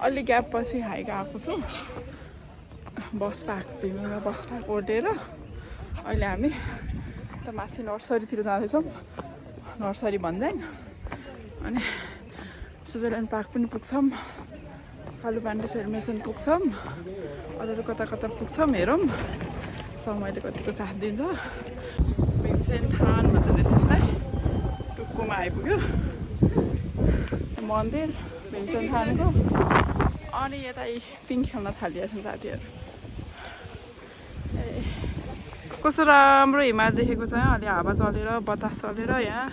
अलि ग्याप पछि हाइक आएको छु बस पार्क भीममा बस पार्क ओर्डेर अहिले हामी त माथि नर्सरीतिर जाँदैछौँ नर्सरी भन्ज्याङ अनि स्विजरल्यान्ड पार्क पनि पुग्छौँ कालुपाण्डे सेरमेसन पुग्छौँ अरू कता कता पुग्छौँ हेरौँ समयले कतिको साथ दिन्छ भीमसेन थान भन्ने रहेछ यसलाई टुक्कुमा आइपुग्यो मन्दिर भीमसेन थानको अनि यता पिङ खेल्न थालिएको छन् साथीहरू कस्तो राम्रो हिमाल देखेको छ अलि हावा चलेर बतास चलेर यहाँ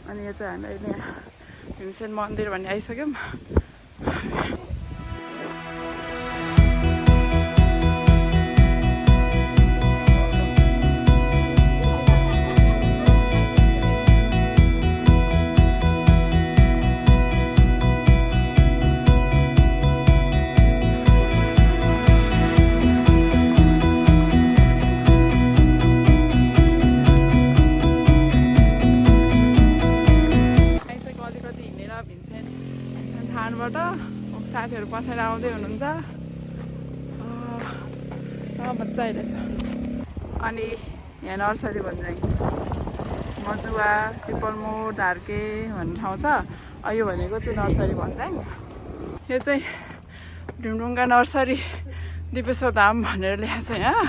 अनि यो चाहिँ हामी अहिले यहाँ भीमसेन मन्दिर भन्ने आइसक्यौँ साथीहरू पछाडि आउँदै हुनुहुन्छ मजा आइरहेछ अनि यहाँ नर्सरी भन्ज्याङ मजुवा पिपलमोड धार्के भन्ने ठाउँ छ यो भनेको चाहिँ नर्सरी भन्ज्याङ यो चाहिँ ढुङढुङ्गा नर्सरी दिपेश्वर धाम भनेर लेखेको छ यहाँ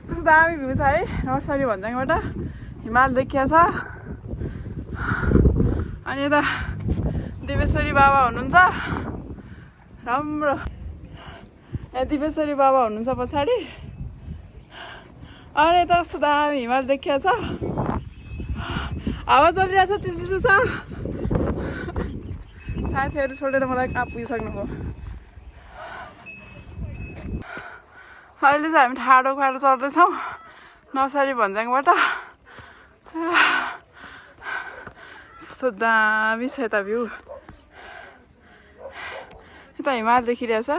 कस्तो दामी भ्यू छ है नर्सरी भन्ज्याङबाट हिमाल देखिया छ अनि यता दिपेश्वरी बाबा हुनुहुन्छ राम्रो यहाँ दिपेश्वरी बाबा हुनुहुन्छ पछाडि अनि यता कस्तो दामी हिमाल देखिया छ हावा चलिरहेछ चिसो छ साथीहरू छोडेर मलाई कहाँ पुगिसक्नुभयो अहिले चाहिँ हामी ठाडो खाडो चढ्दैछौँ नर्सरी भन्ज्याङबाट कस्तो दामी छ यता भ्यू यता हिमाल देखिरहेछ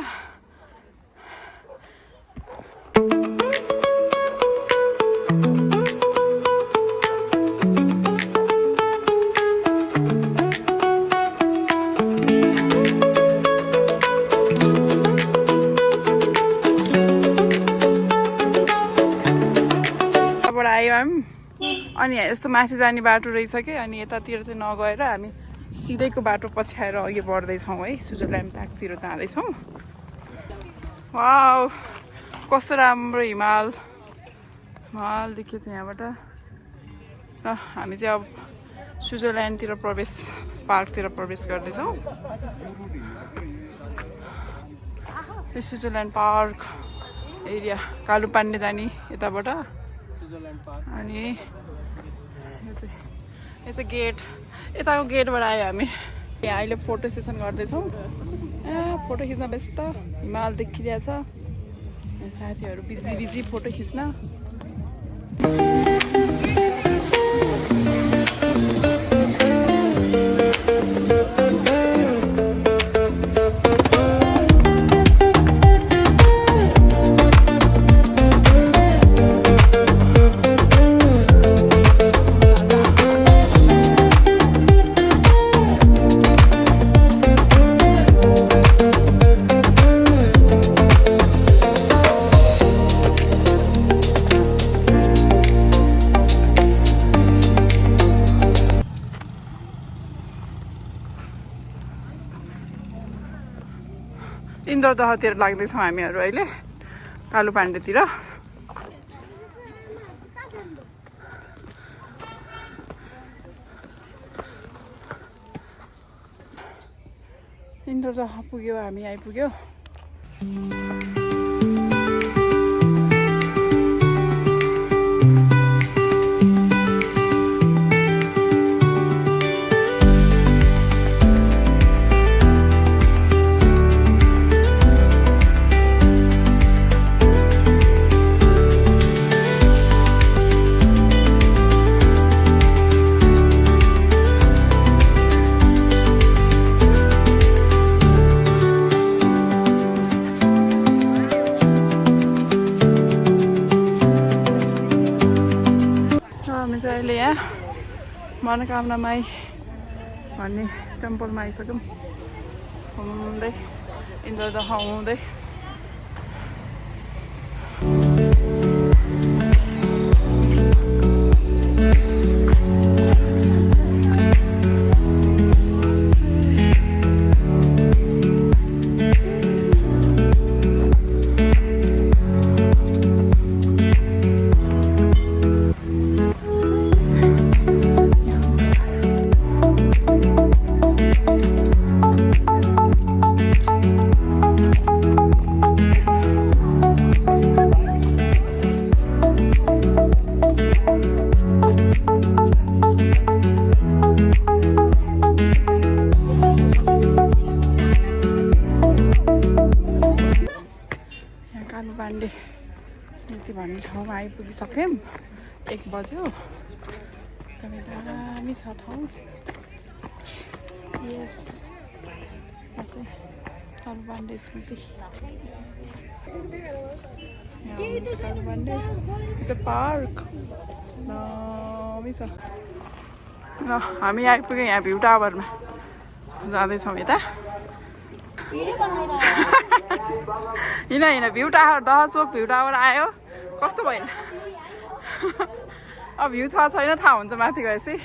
यताबाट आयो हामी अनि यस्तो माथि जाने बाटो रहेछ कि अनि यतातिर चाहिँ नगएर हामी सिधैको बाटो पछ्याएर अघि बढ्दैछौँ है स्विजरल्यान्ड पार्कतिर जाँदैछौँ वाउ कस्तो राम्रो हिमाल देखियो चाहिँ यहाँबाट र हामी चाहिँ अब स्विजरल्यान्डतिर पार्कतिर प्रवेश गर्दैछौँ स्विजरल्यान्ड पार्क एरिया कालुपाण्डे जाने यताबाट अनि यो चाहिँ गेट यताको गेटबाट आयो हामी यहाँ अहिले फोटो सेसन गर्दैछौँ फोटो खिच्न व्यस्त हिमाल देखिरहेछ साथीहरू बिजी फोटो खिच्न इन्द्रदहतिर लाग्दैछौँ हामीहरू अहिले कालुपाण्डेतिर इन्द्रदह पुग्यो हामी आइपुग्यो मनोकामना माई भन्ने टेम्पलमा आइसक्यौँ घुम्दै इन्द्र देखाउँदै कालुबाण्डे स्मृति भन्ने ठाउँमा आइपुगिसक्यौँ 1 बज्यो एकदमै दामी छ ठाउँ यस कालुबाण्डे स्मृति कालुबाण्डे पार्क दामी छ ल हामी आइपुग्यौँ यहाँ भ्यू टावरमा जाँदैछौँ यता हिँड भ्यू टावर दहचोक भ्यू टावर आयो कस्तो भएन अब भ्यू छ छैन थाहा हुन्छ माथि गएपछि